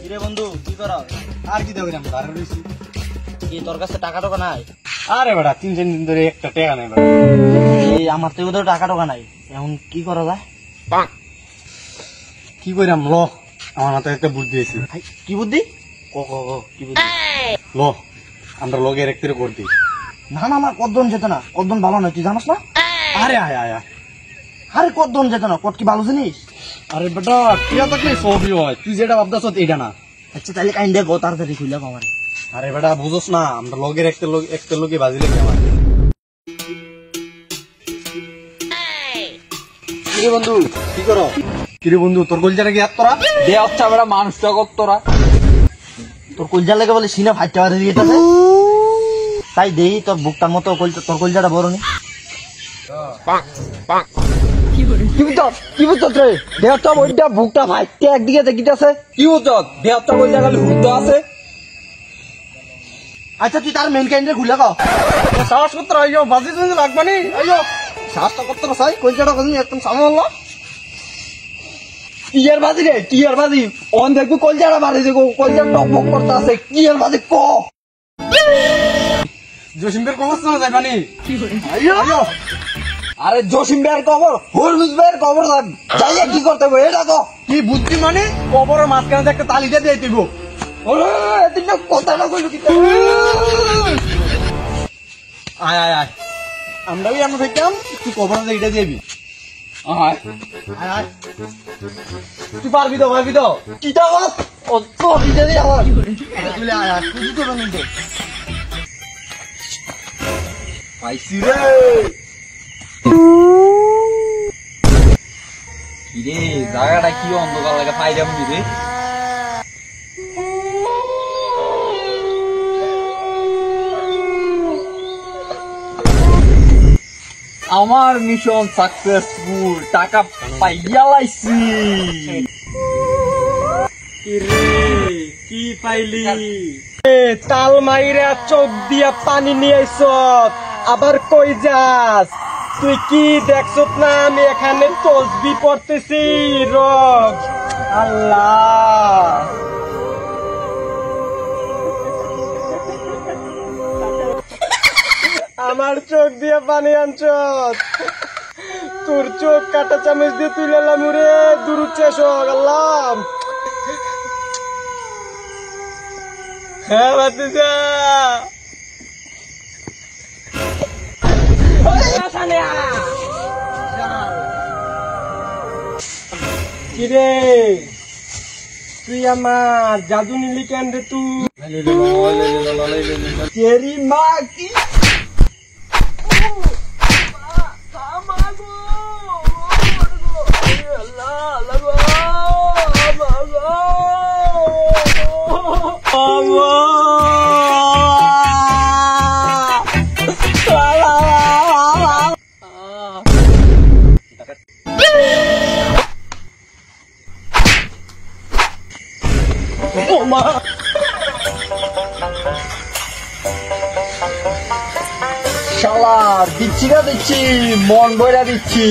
কিরে বন্ধু কি কর? আর কি দেবো ঘরে রয়েছি। কি তোর কাছে টাকা টাকা নাই? আরে বেটা 3-4 দিন ধরে একটা টাকা নাই বেটা। এই আমার তো ওদের টাকা টাকা নাই, এখন কি করা যায়? কি কইরাম ল, আমার মাথায় একটা বুদ্ধি আছে। কি বুদ্ধি? ক ক ক কি বুদ্ধি? ল আমরা লগের একটু করে দিই। না না আমার কদ্দন যেত না, কদ্দন ভালো নয়, তুই জানাস না? আরে আয় আয় আয়। আরে কদ্দন যেত না, কত কি ভালো জিনিস? আরে বেটা টিয়া থাকলে সবই হয়, তুই যেটা ভাবতেছ এটা না। আচ্ছা তাহলে কাইন দেখো তাড়াতাড়ি খুললে আমার। আরে বেটা বুঝোস না, আমরা লগের একটা লোকে বাজিলে কি আমার। কিরে বন্ধু কি করো? কিরে বন্ধু তোর কলজাটা কি হাত তোরা দে আচ্ছা বেটা মানুষটা কত তোরা তোর কলজা লেগে বলে সিনা ফাইটটা বাড়ি দিয়েছে, তাই দেই তোর বুকটার মতো তোর কলজাটা বড় নি। কি বুঝত রে? দেহটা ওইটা বুকটা ফাইটতে একদিকে দেখিতেছে। কি বুঝত দেহটা কই জায়গা হুদ্দ আছে। আচ্ছা তুই তার মেন ক্যান্ডে খুলে খাও। সাহস করতে আইও বাজি তুমি লাগবে নি। আইয়ো শ্বাসটা করতে চাই, কলজাটা কদিন একদম সামনে হলো। টিয়ার বাজি রে, টিয়ার বাজি অন দেখবি কলজাটা বাড়ি দেখো, কলজা টকবক করতে আছে। টিয়ার বাজি ক জসিমদের কবর না যাইবা নি। আইয়ো আরে জসিম ভাইয়ের কবর, হরমুজ ভাইয়ের কবর যাইয়া কি করতে হবে এটা তো কি বুদ্ধি মানে কবরের মাঝখানে একটা তালিটা দিয়ে দিব। কথাটা কইল কি? আয় আয় আয় আমরা দেখতাম তুই কবরের এইটা দিবি। আয় আয় আয় তুই পারবি তো কিটা অত দিতে দিই আমার তুই আয় আয় তুই তো বানিয়ে দে। পাইছি রে কিরে জায়গাটা কি অন্ধকার লাগে পাইলাম নি রে। আমার মিশন সাকসেসফুল, টাকা পাইয়া লাইছি। কি পাইলি? তাল মাইরা চোখ দিয়া পানি নিয়ে আইস, আবার কই যাস? তুই কি দেখছ না আমি এখানে তসবি পড়তেছি? রব আল্লাহ আমার চোখ দিয়ে পানি আনছ, তোর চোখ কাটা চামচ দিয়ে তুই লেলাম রে। দুরু চেষ আল্লাহ। হ্যাঁ বাতিজা কিরে তুই আমার জাদু নিলি কেন রে? তুই তেরি মা কি শালা দিচ্ছি না দিচ্ছি, মন বইরা দিচ্ছি।